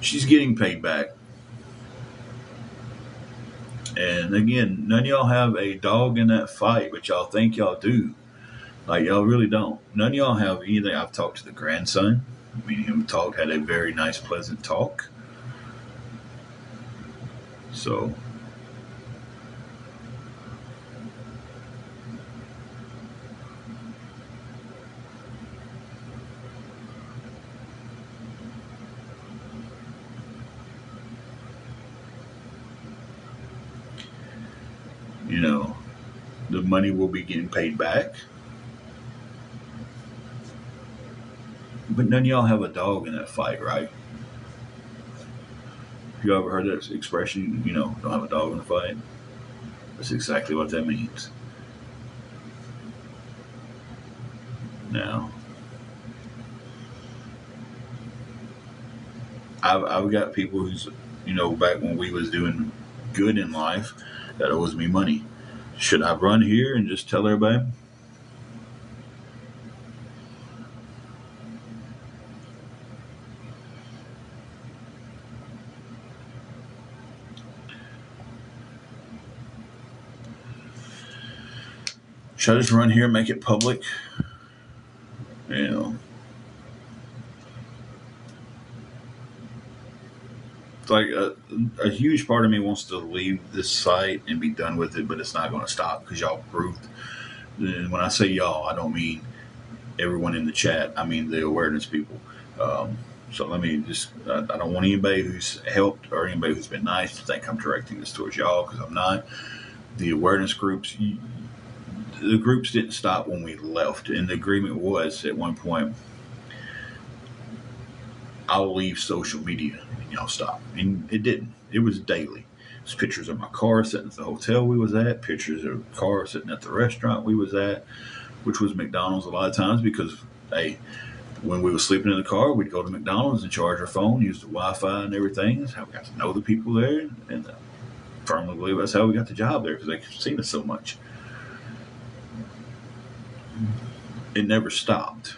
She's getting paid back. And again, none of y'all have a dog in that fight, but y'all think y'all do. Like, y'all really don't. None of y'all have anything. I've talked to the grandson. Me and him had a very nice, pleasant talk. So, the money will be getting paid back. But none of y'all have a dog in that fight, right? You ever heard that expression, don't have a dog in the fight? That's exactly what that means. Now, I've got people who's, back when we was doing good in life, that owes me money. Should I run here and just tell everybody? Should I just run here and make it public? It's like a huge part of me wants to leave this site and be done with it, but it's not going to stop because y'all proved. And when I say y'all, I don't mean everyone in the chat. I mean the awareness people. So let me I don't want anybody who's helped or anybody who's been nice to think I'm directing this towards y'all because I'm not. The awareness groups, the groups didn't stop when we left. And the agreement was at one point, I'll leave social media and y'all stop. And it didn't. It was daily. It was pictures of my car sitting at the hotel we was at, pictures of the car sitting at the restaurant we was at, which was McDonald's a lot of times because, hey, when we were sleeping in the car, we'd go to McDonald's and charge our phone, use the Wi-Fi and everything. That's how we got to know the people there. And I firmly believe that's how we got the job there because they've seen us so much. It never stopped.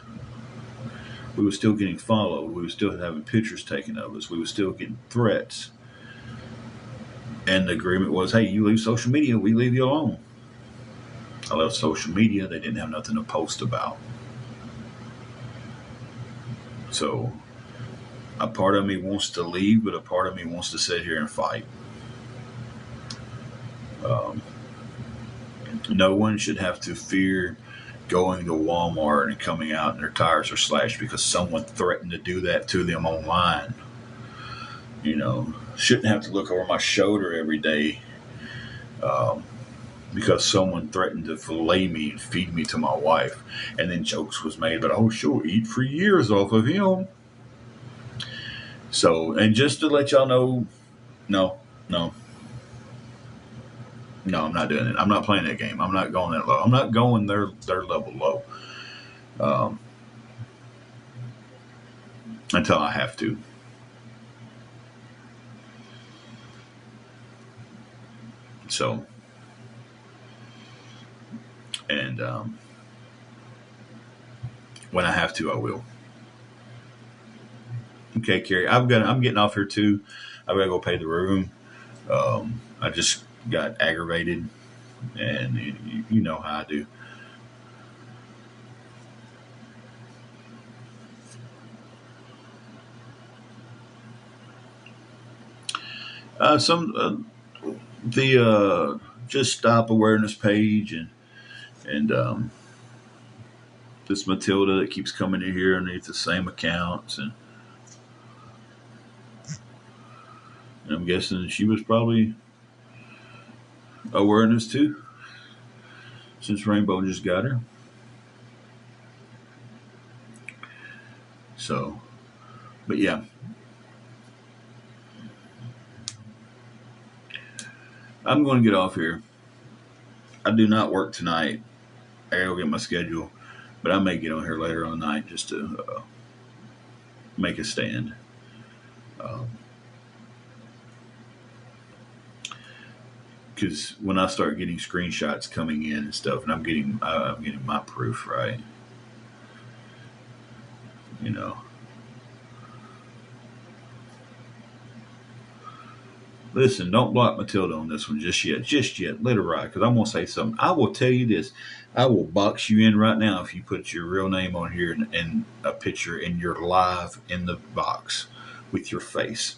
We were still getting followed. We were still having pictures taken of us. We were still getting threats. And the agreement was, hey, you leave social media, we leave you alone. I left social media. They didn't have nothing to post about. So a part of me wants to leave, but a part of me wants to sit here and fight. No one should have to fear going to Walmart and coming out and their tires are slashed because someone threatened to do that to them online. Shouldn't have to look over my shoulder every day because someone threatened to fillet me and feed me to my wife. And then jokes was made about, oh, she'll eat for years off of him. So, and just to let y'all know, no, I'm not doing it. I'm not playing that game. I'm not going that low. I'm not going their level low until I have to. So, and when I have to, I will. Okay, Carrie, I'm getting off here too. I've got to go pay the room. I just got aggravated and you know how I do. Some the just stop awareness page and this Matilda that keeps coming in here underneath the same accounts, and I'm guessing she was probably awareness too, since Rainbow just got her. So, but yeah, I'm going to get off here. I do not work tonight. I gotta go get my schedule, but I may get on here later on night just to make a stand. Because when I start getting screenshots coming in and stuff, and I'm getting my proof right, you know. Listen, don't block Matilda on this one just yet. Just yet. Let her ride, because I'm going to say something. I will tell you this. I will box you in right now if you put your real name on here and a picture and you're live in the box with your face.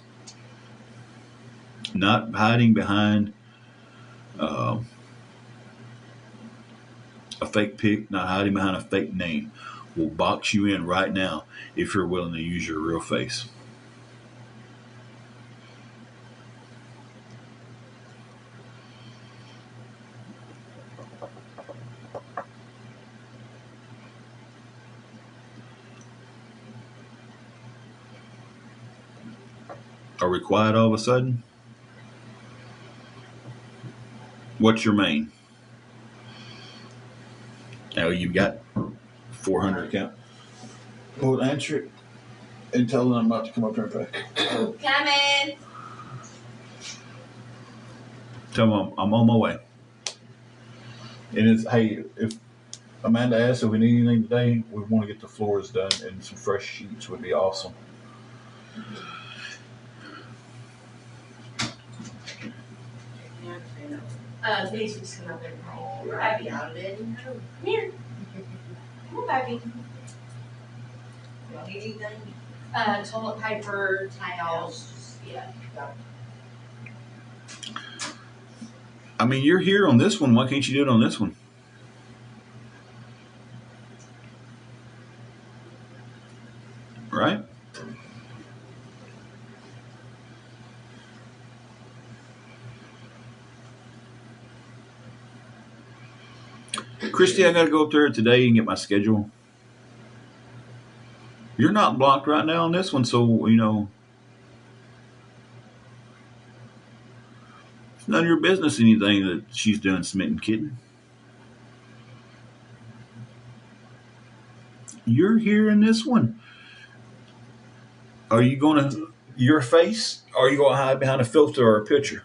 Not hiding behind uh, a fake pic, not hiding behind a fake name. We'll box you in right now if you're willing to use your real face. Are we quiet all of a sudden? What's your main? Now you've got 400 count. Well, answer it and tell them I'm about to come up here and pay. Coming. Tell them I'm on my way. And it's, hey, if Amanda asks if we need anything today, we want to get the floors done and some fresh sheets would be awesome. These just come up and I'd be out of it. Come here. Come on, baby. You don't need anything? Toilet paper, towels. Yeah. I mean, you're here on this one. Why can't you do it on this one? Right? Christy, I got to go up there today and get my schedule. You're not blocked right now on this one, so, you know, it's none of your business anything that she's doing, smitten kitten. You're here in this one. Are you going to, your face, or are you going to hide behind a filter or a picture?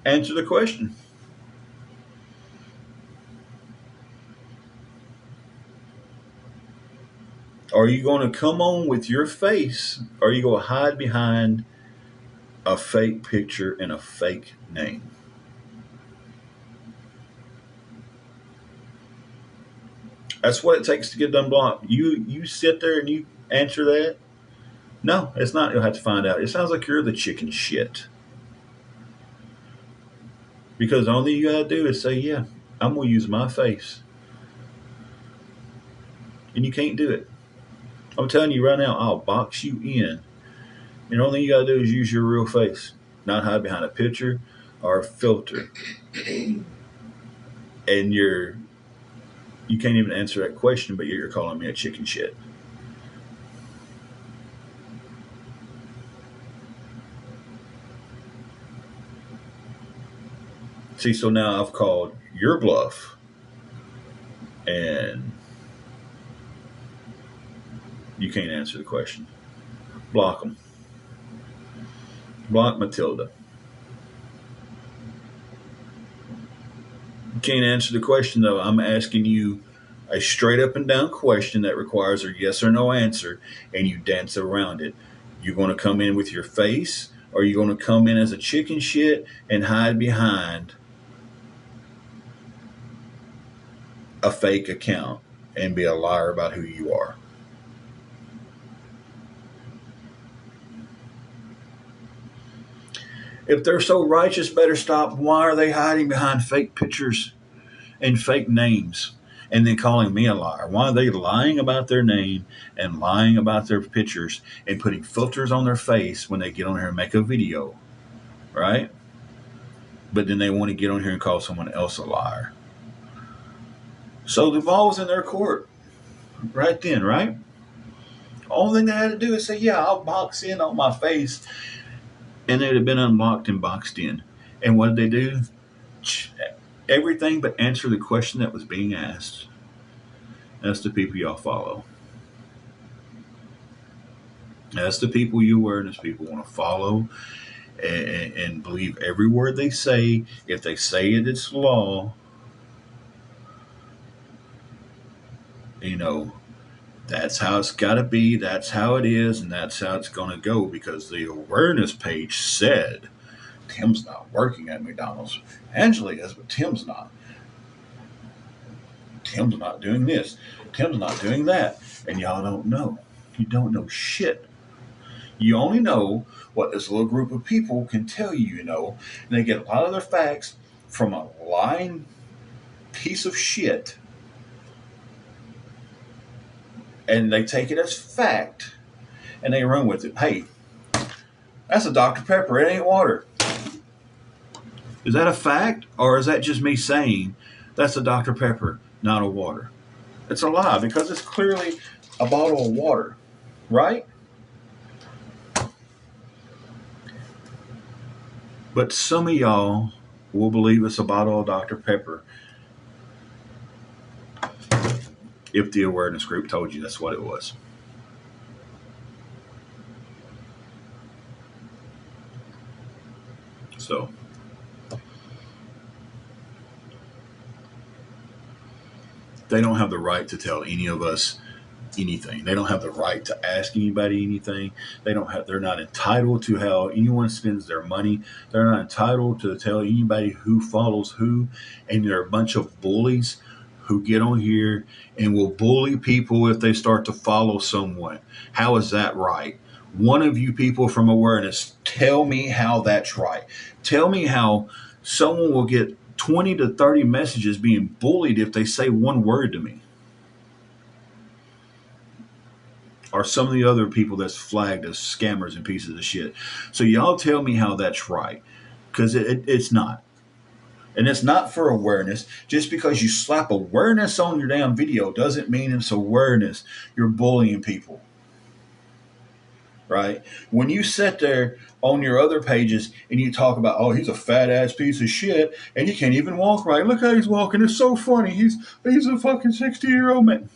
Answer the question. Are you going to come on with your face, or are you going to hide behind a fake picture and a fake name? That's what it takes to get done blocked. You sit there and you answer that. No, it's not. You'll have to find out. It sounds like you're the chicken shit. Because the only thing you gotta do is say, yeah, I'm gonna use my face. And you can't do it. I'm telling you right now, I'll box you in. And the only thing you gotta do is use your real face. Not hide behind a picture or a filter. And you can't even answer that question, but you're calling me a chicken shit. See, so now I've called your bluff, and you can't answer the question. Block them. Block Matilda. you ain't answered the question, though. I'm asking you a straight up and down question that requires a yes or no answer, and you dance around it. You going to come in with your face, or you going to come in as a chicken shit and hide behind a fake account and be a liar about who you are? If they're so righteous, better stop. Why are they hiding behind fake pictures and fake names and then calling me a liar? Why are they lying about their name and lying about their pictures and putting filters on their face when they get on here and make a video, right? But then they want to get on here and call someone else a liar. So the ball was in their court right then, right? Only thing they had to do is say, yeah, I'll box in on my face. And they'd have been unblocked and boxed in. And what did they do? Everything but answer the question that was being asked. That's the people y'all follow. That's the people you awareness people want to follow and believe every word they say. If they say it, it's law. You know, that's how it's got to be. That's how it is. And that's how it's going to go, because the awareness page said Tim's not working at McDonald's. Angela is, but Tim's not. Tim's not doing this. Tim's not doing that. And y'all don't know. You don't know shit. You only know what this little group of people can tell you, you know. And they get a lot of their facts from a lying piece of shit. And they take it as fact. And they run with it. Hey, that's a Dr. Pepper. It ain't water. Is that a fact? Or is that just me saying that's a Dr. Pepper, not a water? It's a lie, because it's clearly a bottle of water, right? But some of y'all will believe it's a bottle of Dr. Pepper if the awareness group told you that's what it was. So, they don't have the right to tell any of us anything. They don't have the right to ask anybody anything. They're not entitled to how anyone spends their money. They're not entitled to tell anybody who follows who. And they're a bunch of bullies who get on here and will bully people if they start to follow someone. How is that right? One of you people from awareness, tell me how that's right. Tell me how someone will get 20 to 30 messages being bullied if they say one word to me. Or some of the other people that's flagged as scammers and pieces of shit. So y'all tell me how that's right. Because it's not. And it's not for awareness. Just because you slap awareness on your damn video doesn't mean it's awareness. You're bullying people. Right? When you sit there on your other pages and you talk about, oh, he's a fat ass piece of shit and he can't even walk right. Look how he's walking. It's so funny. He's a fucking 60-year-old man.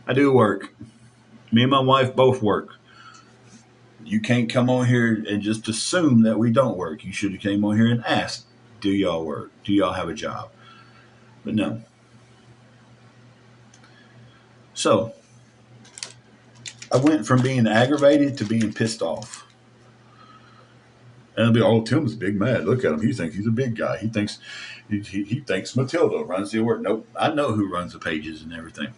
I do work. Me and my wife both work. You can't come on here and just assume that we don't work. You should have came on here and asked, do y'all work? Do y'all have a job? But no. So, I went from being aggravated to being pissed off. And I'll be, oh, Tim's big mad. Look at him. He thinks he's a big guy. He thinks Matilda runs the work. Nope. I know who runs the pages and everything.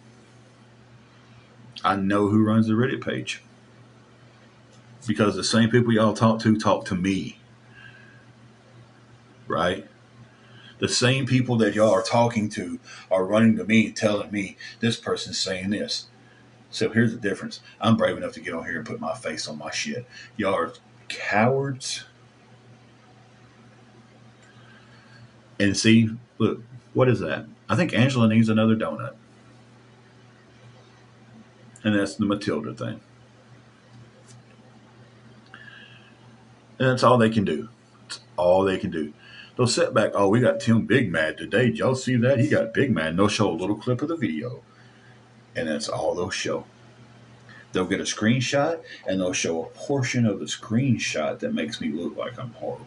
I know who runs the Reddit page. Because the same people y'all talk to me. Right? The same people that y'all are talking to are running to me and telling me this person's saying this. So here's the difference. I'm brave enough to get on here and put my face on my shit. Y'all are cowards. And see, look, what is that? I think Angela needs another donut. And that's the Matilda thing. And that's all they can do. That's all they can do. They'll sit back, oh, we got Tim Big Mad today. Did y'all see that? He got Big Mad. And they'll show a little clip of the video. And that's all they'll show. They'll get a screenshot, and they'll show a portion of the screenshot that makes me look like I'm horrible.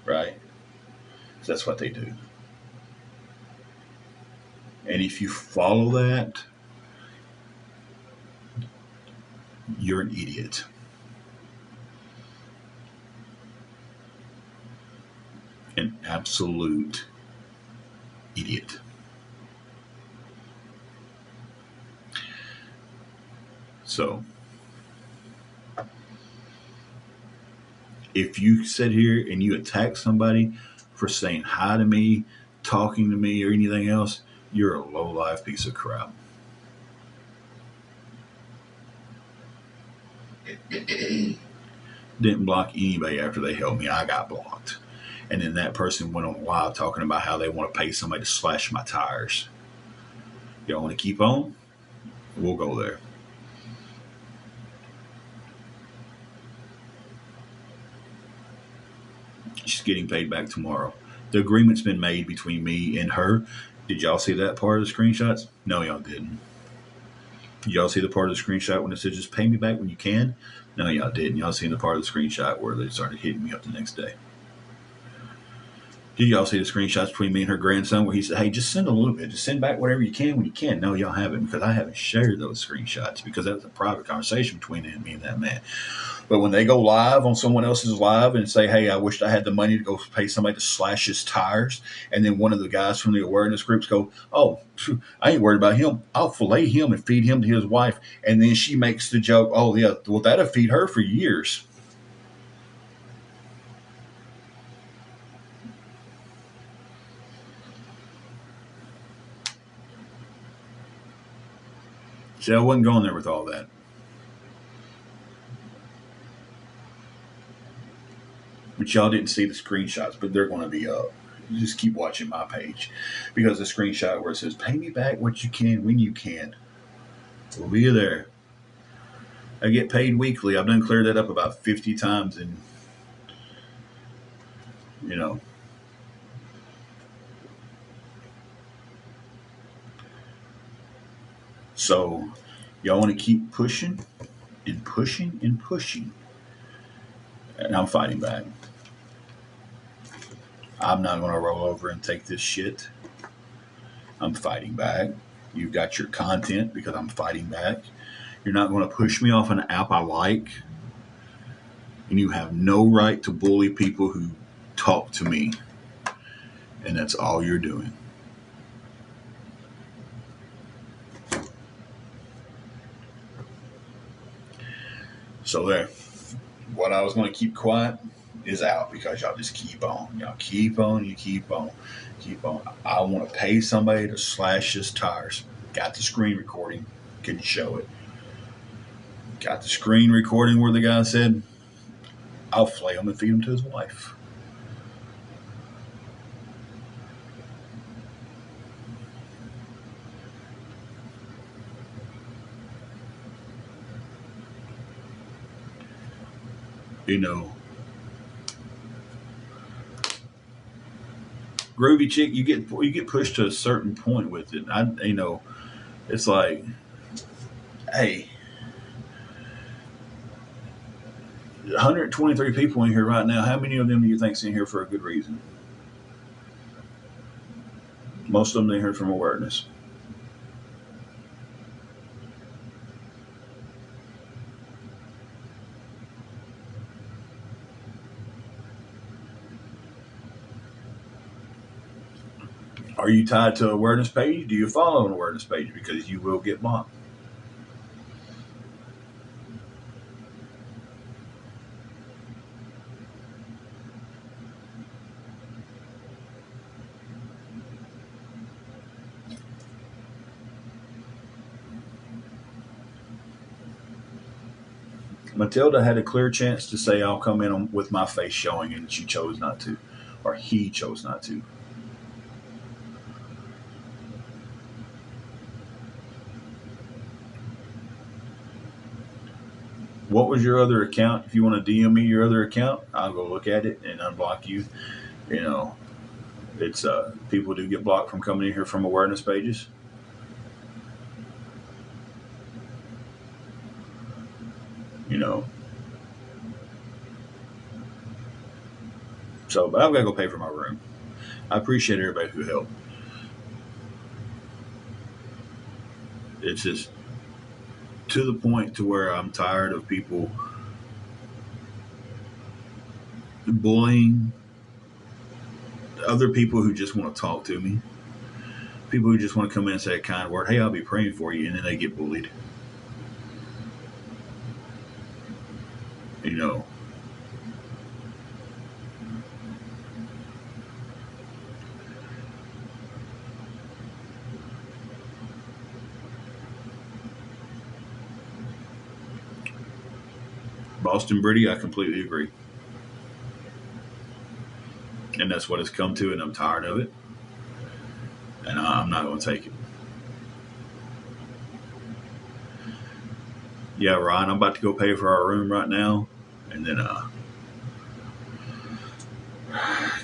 right? So that's what they do. And if you follow that, you're an idiot. An absolute idiot. So if you sit here and you attack somebody for saying hi to me, talking to me, or anything else, you're a low life piece of crap. Didn't block anybody after they helped me. I got blocked. And then that person went on live talking about how they want to pay somebody to slash my tires. Y'all want to keep on? We'll go there. She's getting paid back tomorrow. The agreement's been made between me and her. Did y'all see that part of the screenshots? No, y'all didn't. Did y'all see the part of the screenshot when it said just pay me back when you can? No, y'all didn't. Y'all seen the part of the screenshot where they started hitting me up the next day. Did y'all see the screenshots between me and her grandson where he said, hey, just send a little bit. Just send back whatever you can when you can. No, y'all haven't, because I haven't shared those screenshots because that was a private conversation between me and that man. But when they go live on someone else's live and say, hey, I wished I had the money to go pay somebody to slash his tires, and then one of the guys from the awareness groups go, oh, I ain't worried about him. I'll fillet him and feed him to his wife. And then she makes the joke, oh, yeah, well, that'll feed her for years. See, I wasn't going there with all that. But y'all didn't see the screenshots, but they're going to be up. You just keep watching my page because the screenshot where it says pay me back what you can when you can will be there. I get paid weekly. I've done cleared that up about 50 times, and you know, so y'all want to keep pushing and pushing and pushing, and I'm fighting back. I'm not going to roll over and take this shit. I'm fighting back. You've got your content because I'm fighting back. You're not going to push me off an app I like. And you have no right to bully people who talk to me. And that's all you're doing. So there. What I was going to keep quiet is out because y'all just keep on. Y'all keep on. You keep on. Keep on. I want to pay somebody to slash his tires. Got the screen recording. Can show it. Got the screen recording where the guy said, I'll flay him and feed him to his wife. You know, groovy chick, you get pushed to a certain point with it. It's like, hey, 123 people in here right now. How many of them do you think's in here for a good reason? Most of them in here from awareness. Are you tied to an awareness page? Do you follow an awareness page? Because you will get blocked. Matilda had a clear chance to say, I'll come in with my face showing, and she chose not to. Or he chose not to. What was your other account? If you want to DM me your other account, I'll go look at it and unblock you. You know, it's people do get blocked from coming in here from awareness pages. You know, So, but I've got to go pay for my room. I appreciate everybody who helped. It's just to the point to where I'm tired of people bullying other people who just want to talk to me. People who just want to come in and say a kind word. Hey, I'll be praying for you, and then they get bullied. You know. Boston Britty, I completely agree. And that's what it's come to, and I'm tired of it. And I'm not going to take it. Yeah, Ryan, I'm about to go pay for our room right now. And then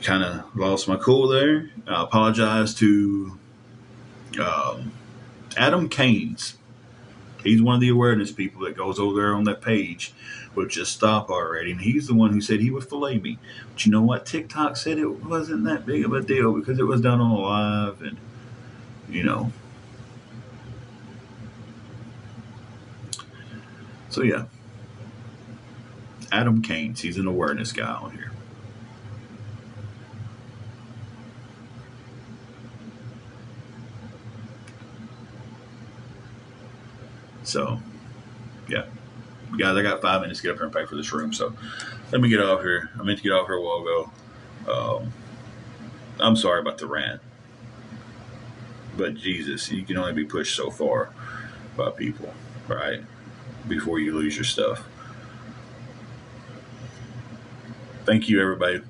kind of lost my cool there. I apologize to Adam Keynes. He's one of the awareness people that goes over there on that page, would just stop already. And he's the one who said he would fillet me. But you know what? TikTok said it wasn't that big of a deal because it was done on a live and, you know. So, yeah. Adam Keynes, he's an awareness guy on here. So, yeah. Guys, I got 5 minutes to get up here and pay for this room. So, let me get off here. I meant to get off here a while ago. I'm sorry about the rant. But Jesus, you can only be pushed so far by people, right? Before you lose your stuff. Thank you, everybody.